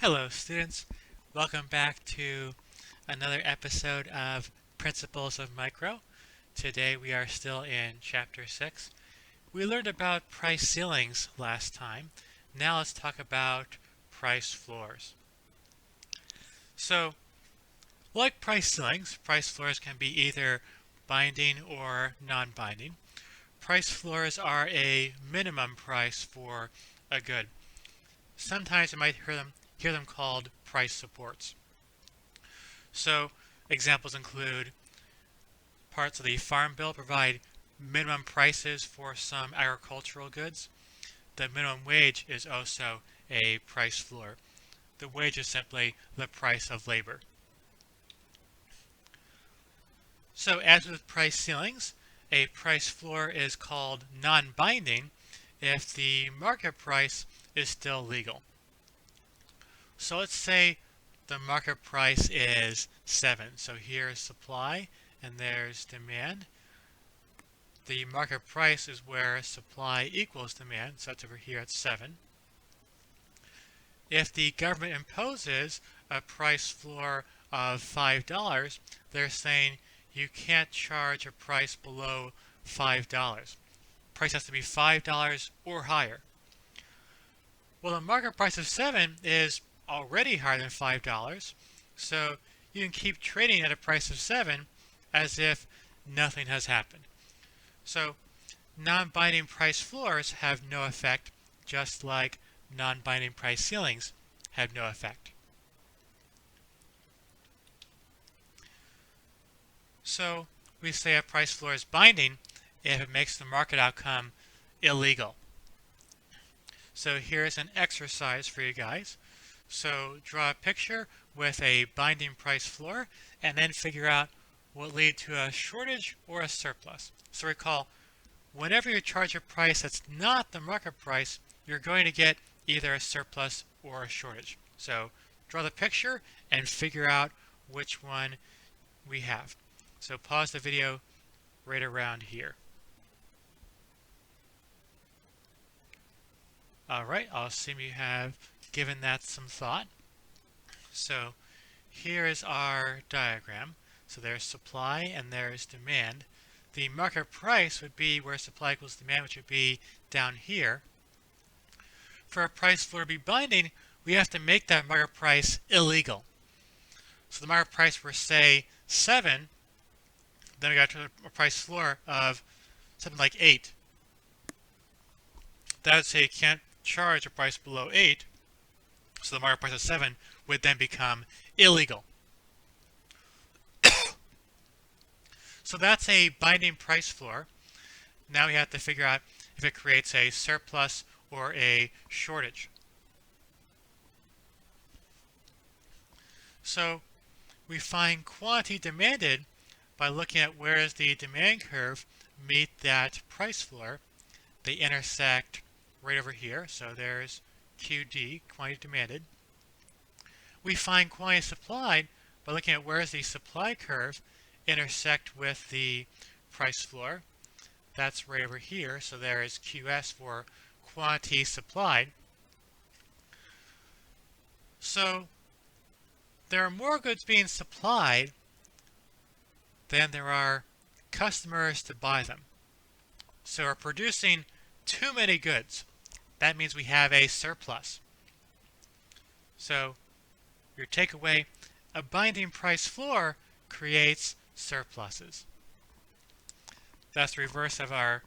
Hello, students. Welcome back to another episode of Principles of Micro. Today we are still in Chapter 6. We learned about price ceilings last time. Now let's talk about price floors. So, like price ceilings, price floors can be either binding or non-binding. Price floors are a minimum price for a good. Sometimes you might hear them called price supports. So examples include parts of the Farm Bill provide minimum prices for some agricultural goods. The minimum wage is also a price floor. The wage is simply the price of labor. So as with price ceilings, a price floor is called non-binding if the market price is still legal. So let's say the market price is 7. So here's supply and there's demand. The market price is where supply equals demand, so that's over here at 7. If the government imposes a price floor of $5, they're saying you can't charge a price below $5. Price has to be $5 or higher. Well, the market price of 7 is already higher than $5, so you can keep trading at a price of 7 as if nothing has happened. So non-binding price floors have no effect, just like non-binding price ceilings have no effect. So we say a price floor is binding if it makes the market outcome illegal. So here's an exercise for you guys. So draw a picture with a binding price floor and then figure out what will lead to a shortage or a surplus. So recall, whenever you charge a price that's not the market price, you're going to get either a surplus or a shortage. So draw the picture and figure out which one we have. So pause the video right around here. Alright, I'll assume you have given that some thought. So here is our diagram. So there's supply and there's demand. The market price would be where supply equals demand, which would be down here. For a price floor to be binding, we have to make that market price illegal. So the market price were, say, 7, then we got to a price floor of something like 8. That would say you can't charge a price below 8, so the market price of 7 would then become illegal. So that's a binding price floor. Now we have to figure out if it creates a surplus or a shortage. So we find quantity demanded by looking at where does the demand curve meet that price floor. They intersect right over here, so there's QD, quantity demanded. We find quantity supplied by looking at where does the supply curve intersect with the price floor. That's right over here, so there is QS for quantity supplied. So there are more goods being supplied than there are customers to buy them. So we're producing too many goods. That means we have a surplus. So your takeaway, a binding price floor creates surpluses. That's the reverse of our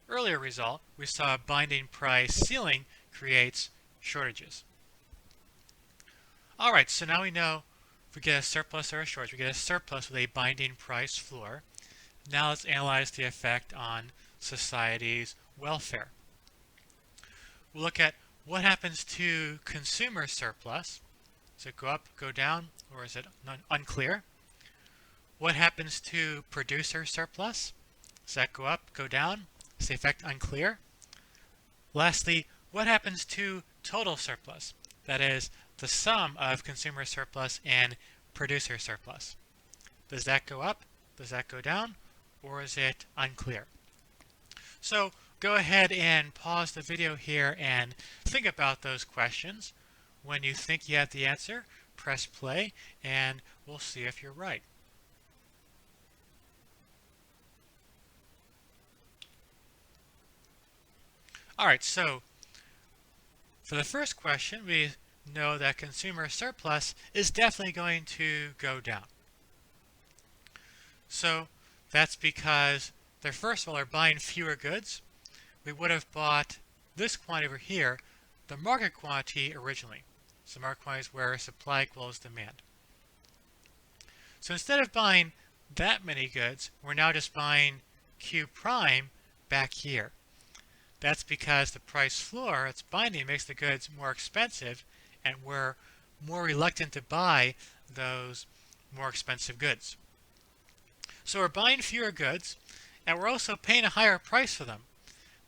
earlier result. We saw a binding price ceiling creates shortages. Alright, so now we know if we get a surplus or a shortage. We get a surplus with a binding price floor. Now let's analyze the effect on society's welfare. We'll look at what happens to consumer surplus. Does it go up, go down, or is it unclear? What happens to producer surplus? Does that go up, go down? Is the effect unclear? Lastly, what happens to total surplus? That is, the sum of consumer surplus and producer surplus. Does that go up? Does that go down? Or is it unclear? So go ahead and pause the video here and think about those questions. When you think you have the answer, press play and we'll see if you're right. Alright, so for the first question, we know that consumer surplus is definitely going to go down. So that's because they're first of all are buying fewer goods. We would have bought this quantity over here, the market quantity originally. So market quantity is where supply equals demand. So instead of buying that many goods, we're now just buying Q prime back here. That's because the price floor, its binding, makes the goods more expensive, and we're more reluctant to buy those more expensive goods. So we're buying fewer goods, and we're also paying a higher price for them.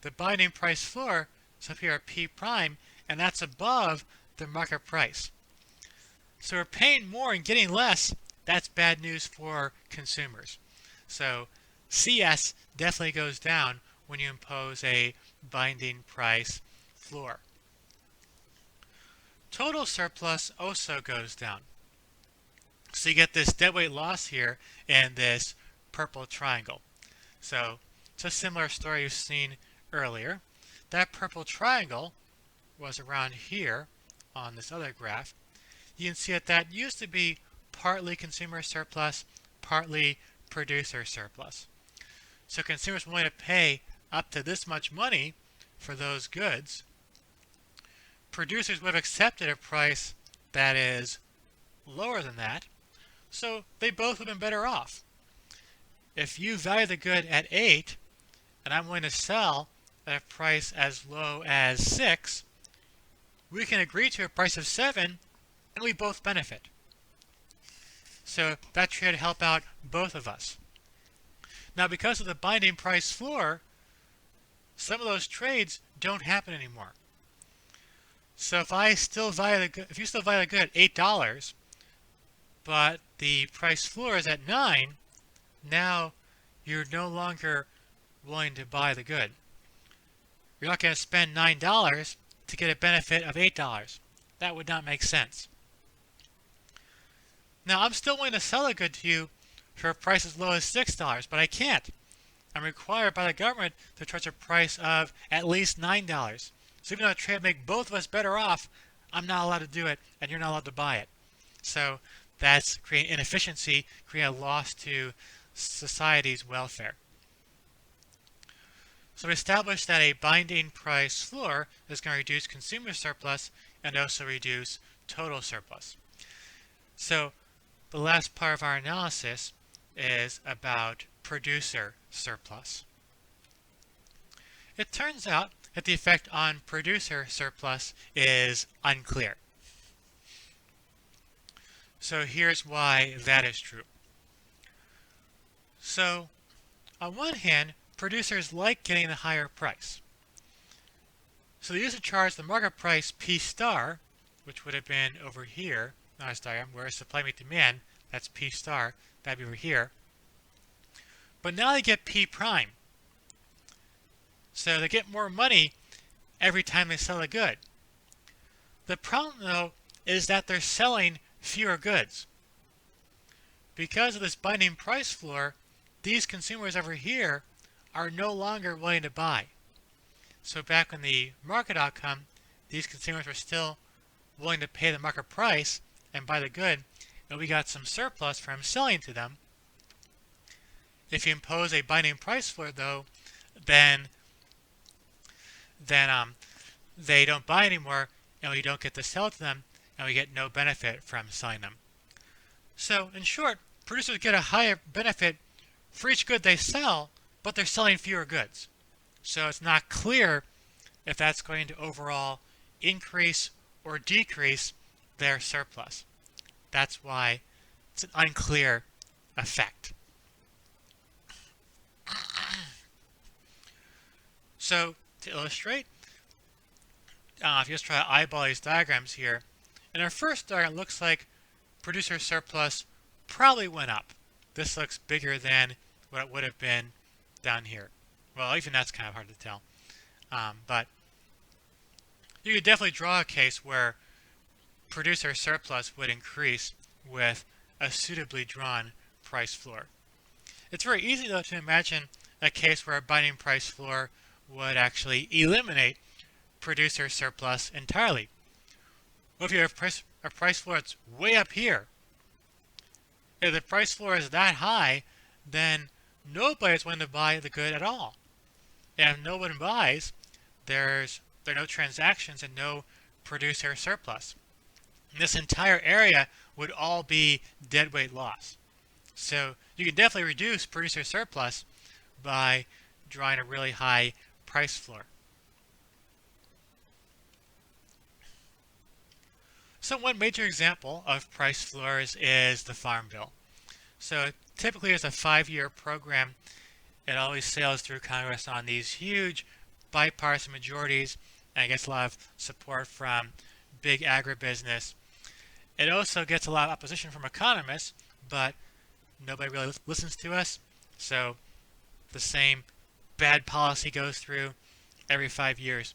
The binding price floor is up here at P prime, and that's above the market price. So we're paying more and getting less. That's bad news for consumers. So CS definitely goes down when you impose a binding price floor. Total surplus also goes down. So you get this deadweight loss here in this purple triangle. So it's a similar story you've seen earlier. That purple triangle was around here on this other graph. You can see that used to be partly consumer surplus, partly producer surplus. So consumers willing to pay up to this much money for those goods. Producers would have accepted a price that is lower than that, so they both would have been better off. If you value the good at 8 and I'm willing to sell at a price as low as 6, we can agree to a price of 7 and we both benefit. So that should help out both of us. Now, because of the binding price floor, some of those trades don't happen anymore. So if you still value the good at $8, but the price floor is at 9, now you're no longer willing to buy the good. You're not going to spend $9 to get a benefit of $8. That would not make sense. Now, I'm still willing to sell a good to you for a price as low as $6, but I can't. I'm required by the government to charge a price of at least $9. So even though I try to make both of us better off, I'm not allowed to do it, and you're not allowed to buy it. So that's creating inefficiency, creating a loss to society's welfare. So we established that a binding price floor is going to reduce consumer surplus and also reduce total surplus. So the last part of our analysis is about producer surplus. It turns out that the effect on producer surplus is unclear. So here's why that is true. So on one hand, producers like getting the higher price. So they used to charge the market price P star, which would have been over here, not this diagram, where supply meet demand, that's P star, that'd be over here. But now they get P prime. So they get more money every time they sell a good. The problem, though, is that they're selling fewer goods. Because of this binding price floor, these consumers over here are no longer willing to buy. So back when the market outcome, these consumers were still willing to pay the market price and buy the good, and we got some surplus from selling to them. If you impose a binding price floor, though, then they don't buy anymore, and we don't get to sell to them, and we get no benefit from selling them. So, in short, producers get a higher benefit for each good they sell, but they're selling fewer goods. So it's not clear if that's going to overall increase or decrease their surplus. That's why it's an unclear effect. So to illustrate, if you just try to eyeball these diagrams here, in our first diagram, it looks like producer surplus probably went up. This looks bigger than what it would have been down here. Well, even that's kind of hard to tell. But you could definitely draw a case where producer surplus would increase with a suitably drawn price floor. It's very easy, though, to imagine a case where a binding price floor would actually eliminate producer surplus entirely. What if you have a price floor that's way up here? If the price floor is that high, then nobody's going to buy the good at all. And if no one buys, there are no transactions and no producer surplus. And this entire area would all be deadweight loss. So you can definitely reduce producer surplus by drawing a really high price floor. So one major example of price floors is the Farm Bill. So typically it's a 5-year program. It always sails through Congress on these huge bipartisan majorities and gets a lot of support from big agribusiness. It also gets a lot of opposition from economists, but nobody really listens to us. So the same bad policy goes through every 5 years.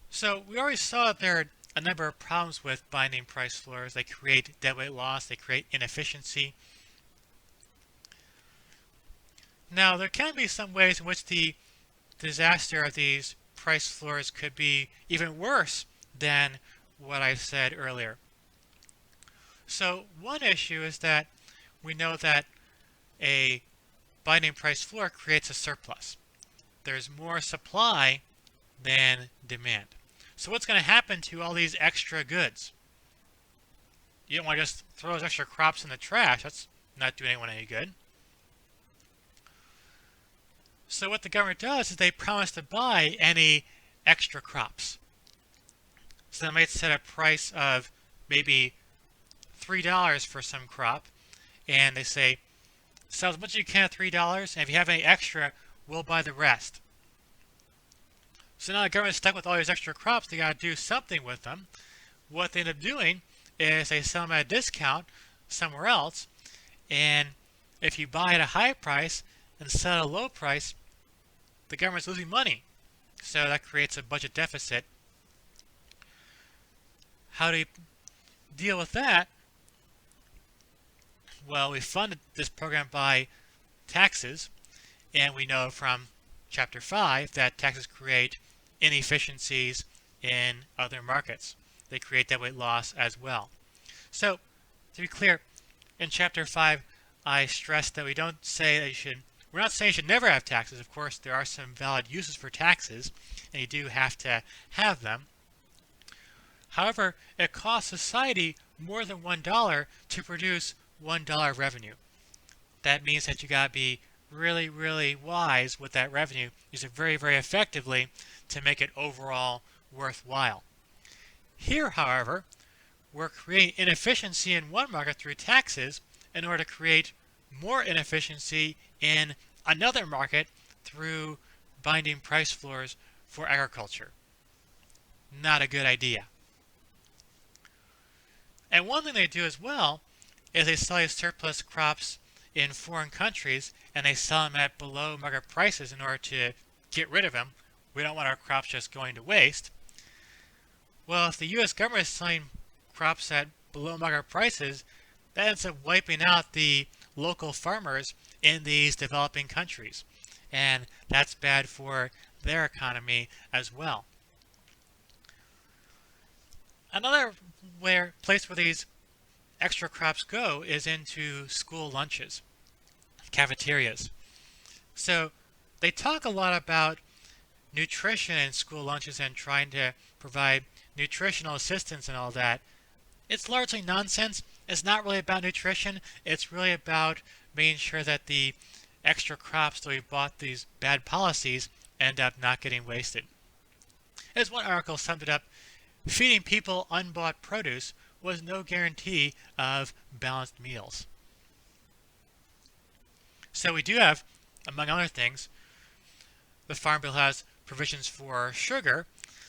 So we already saw that there are a number of problems with binding price floors. They create deadweight loss, they create inefficiency. Now there can be some ways in which the disaster of these price floors could be even worse than what I said earlier. So one issue is that we know that a binding price floor creates a surplus. There's more supply than demand. So what's going to happen to all these extra goods? You don't want to just throw those extra crops in the trash. That's not doing anyone any good. So what the government does is they promise to buy any extra crops. So they might set a price of maybe $3 for some crop, and they say, sell as much as you can at $3, and if you have any extra, we'll buy the rest. So now the government's stuck with all these extra crops. They got to do something with them. What they end up doing is they sell them at a discount somewhere else, and if you buy at a high price and sell at a low price, the government's losing money. So that creates a budget deficit. How do you deal with that? Well, we funded this program by taxes, and we know from Chapter 5 that taxes create inefficiencies in other markets. They create deadweight loss as well. So, to be clear, in Chapter 5, I stressed that we don't say that we're not saying you should never have taxes. Of course, there are some valid uses for taxes, and you do have to have them. However, it costs society more than $1 to produce $1 revenue. That means that you got to be really, really wise with that revenue. Use it very, very effectively to make it overall worthwhile. Here, however, we're creating inefficiency in one market through taxes in order to create more inefficiency in another market through binding price floors for agriculture. Not a good idea. And one thing they do as well is they sell these surplus crops in foreign countries, and they sell them at below market prices in order to get rid of them. We don't want our crops just going to waste. Well, if the U.S. government is selling crops at below market prices, that ends up wiping out the local farmers in these developing countries. And that's bad for their economy as well. Another place where these extra crops go is into school lunches, cafeterias. So they talk a lot about nutrition in school lunches and trying to provide nutritional assistance and all that. It's largely nonsense. It's not really about nutrition. It's really about making sure that the extra crops that we bought these bad policies end up not getting wasted. As one article summed it up, feeding people unbought produce was no guarantee of balanced meals. So we do have, among other things, the Farm Bill has provisions for sugar,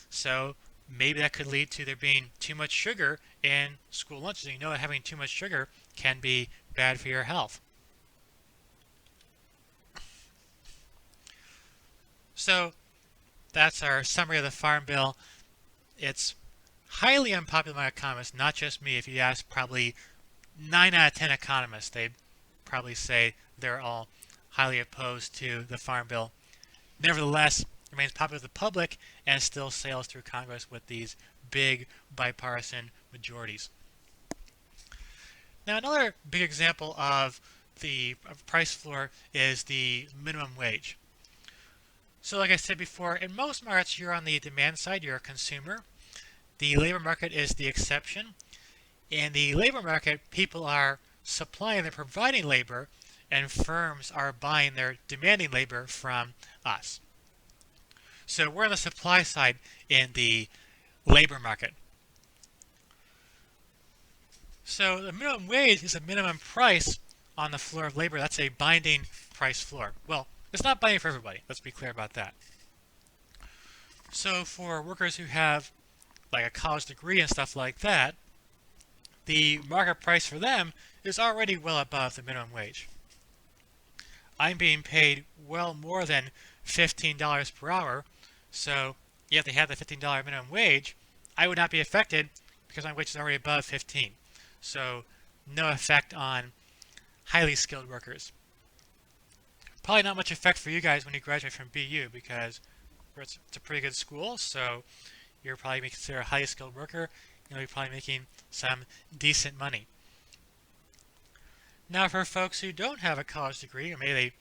so maybe that could lead to there being too much sugar in school lunches. You know that having too much sugar can be bad for your health. So that's our summary of the Farm Bill. It's highly unpopular among economists, not just me. If you ask probably 9 out of 10 economists, they'd probably say they're all highly opposed to the Farm Bill. Nevertheless, it remains popular with the public and still sails through Congress with these big bipartisan majorities. Now, another big example of the price floor is the minimum wage. So like I said before, in most markets you're on the demand side, you're a consumer. The labor market is the exception. In the labor market, people are supplying, they're providing labor, and firms are buying, they're demanding labor from us. So we're on the supply side in the labor market. So the minimum wage is a minimum price on the floor of labor. That's a binding price floor. Well, it's not binding for everybody. Let's be clear about that. So for workers who have like a college degree and stuff like that, the market price for them is already well above the minimum wage. I'm being paid well more than $15 per hour, so if they have the $15 minimum wage, I would not be affected because my wage is already above 15. So no effect on highly skilled workers. Probably not much effect for you guys when you graduate from BU because it's a pretty good school, so you're probably considered a highly skilled worker. You're probably making some decent money. Now for folks who don't have a college degree, or maybe they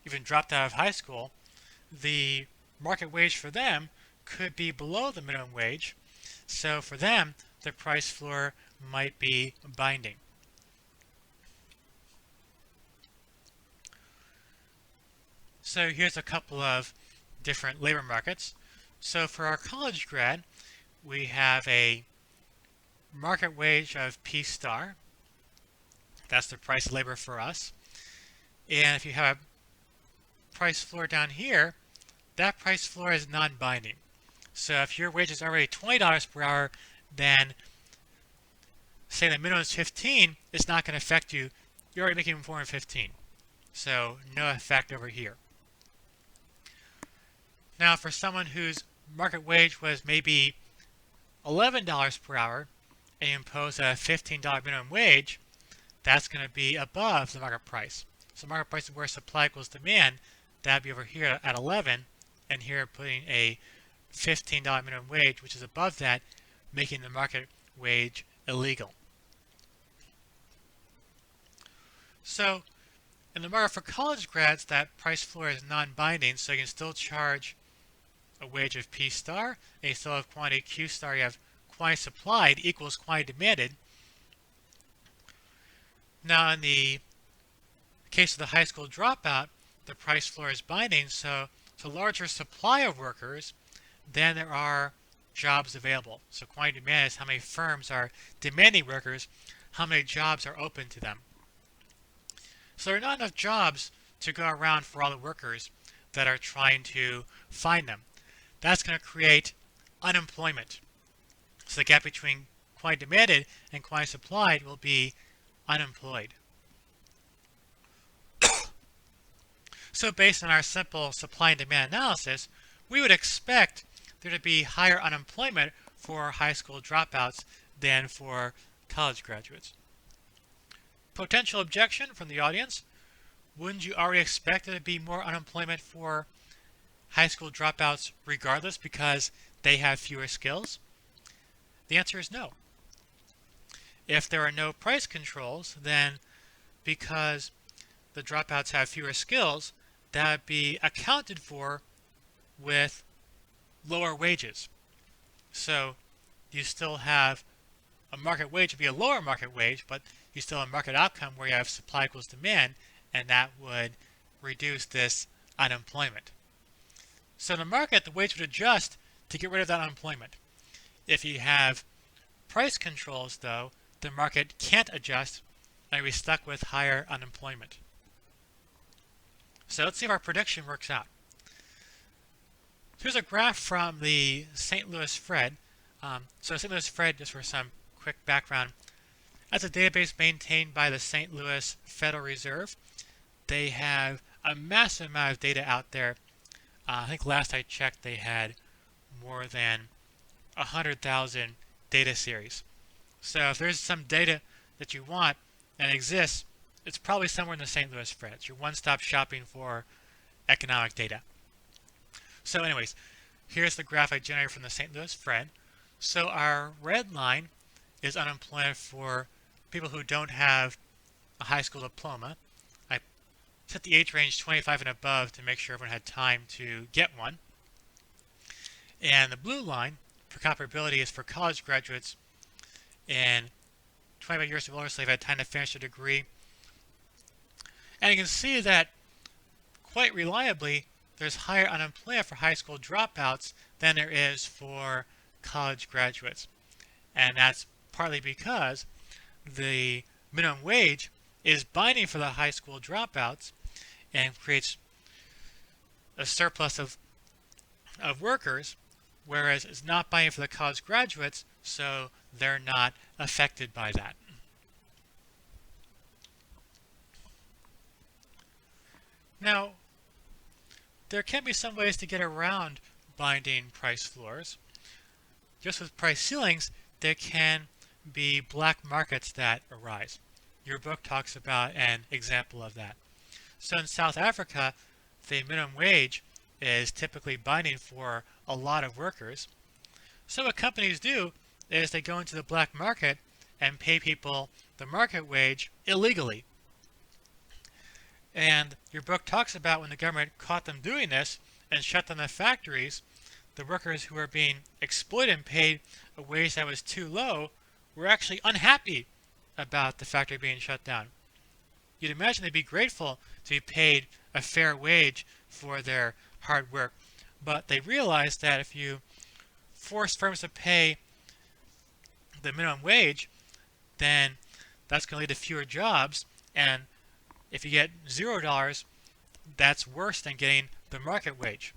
even dropped out of high school, the market wage for them could be below the minimum wage. So for them, the price floor might be binding. So here's a couple of different labor markets. So for our college grad, we have a market wage of P star. That's the price of labor for us. And if you have a price floor down here, that price floor is non-binding. So if your wage is already $20 per hour, then say the minimum is 15, it's not going to affect you. You're already making more than 15. So no effect over here. Now for someone whose market wage was maybe $11 per hour and you impose a $15 minimum wage, that's going to be above the market price. So market price is where supply equals demand. That'd be over here at 11, and here putting a $15 minimum wage, which is above that, making the market wage illegal. So in the market for college grads, that price floor is non-binding, so you can still charge a wage of P star, and you still have quantity Q star. You have quantity supplied equals quantity demanded. Now in the case of the high school dropout, the price floor is binding, so the larger supply of workers, then there are jobs available. So quantity demand is how many firms are demanding workers, how many jobs are open to them. So there are not enough jobs to go around for all the workers that are trying to find them. That's going to create unemployment. So the gap between quantity demanded and quantity supplied will be unemployed. So based on our simple supply and demand analysis, we would expect there to be higher unemployment for high school dropouts than for college graduates. Potential objection from the audience: wouldn't you already expect there to be more unemployment for high school dropouts regardless because they have fewer skills? The answer is no. If there are no price controls, then because the dropouts have fewer skills, that would be accounted for with lower wages. So you still have a market wage to be a lower market wage, but you still have a market outcome where you have supply equals demand, and that would reduce this unemployment. So in the market, the wage would adjust to get rid of that unemployment. If you have price controls, though, the market can't adjust, and we're stuck with higher unemployment. So let's see if our prediction works out. Here's a graph from the St. Louis Fed. So St. Louis Fed, just for some quick background, that's a database maintained by the St. Louis Federal Reserve. They have a massive amount of data out there. I think last I checked they had more than 100,000 data series. So if there's some data that you want and exists, it's probably somewhere in the St. Louis Fred. It's your one-stop shopping for economic data. So anyways, here's the graph I generated from the St. Louis Fred. So our red line is unemployment for people who don't have a high school diploma. I set the age range 25 and above to make sure everyone had time to get one. And the blue line for comparability is for college graduates and 25 years of older, so they've had time to finish a degree. And you can see that quite reliably there's higher unemployment for high school dropouts than there is for college graduates. And that's partly because the minimum wage is binding for the high school dropouts and creates a surplus of workers, whereas it's not binding for the college graduates, so they're not affected by that. Now, there can be some ways to get around binding price floors. Just with price ceilings, there can be black markets that arise. Your book talks about an example of that. So in South Africa, the minimum wage is typically binding for a lot of workers. So what companies do is they go into the black market and pay people the market wage illegally. And your book talks about when the government caught them doing this and shut down the factories, the workers who were being exploited and paid a wage that was too low were actually unhappy about the factory being shut down. You'd imagine they'd be grateful to be paid a fair wage for their hard work, but they realized that if you force firms to pay the minimum wage, then that's going to lead to fewer jobs, and if you get $0, that's worse than getting the market wage.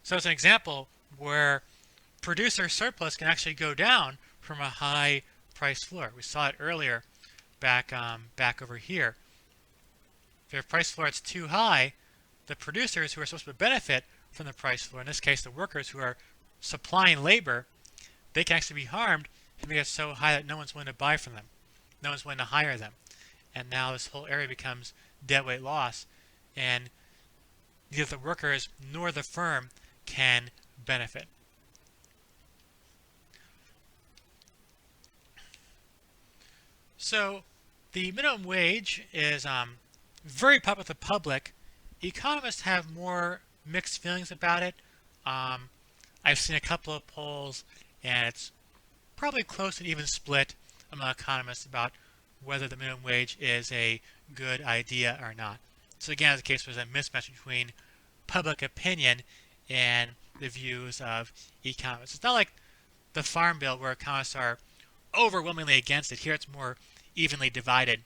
So it's an example where producer surplus can actually go down from a high price floor. We saw it earlier back over here. If your price floor is too high, the producers who are supposed to benefit from the price floor, in this case the workers who are supplying labor, they can actually be harmed if it gets so high that no one's willing to buy from them. No one's willing to hire them. And now this whole area becomes deadweight loss, and neither the workers nor the firm can benefit. So the minimum wage is very popular with the public. Economists have more mixed feelings about it. I've seen a couple of polls, and it's probably close to an even split among economists about whether the minimum wage is a good idea or not. So again, as the case, there's a mismatch between public opinion and the views of economists. It's not like the Farm Bill where economists are overwhelmingly against it. Here it's more evenly divided.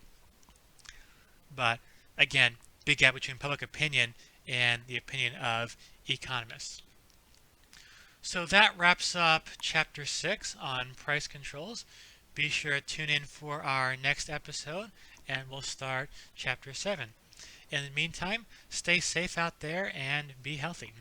But again, big gap between public opinion and the opinion of economists. So that wraps up Chapter 6 on price controls. Be sure to tune in for our next episode, and we'll start Chapter 7. In the meantime, stay safe out there and be healthy.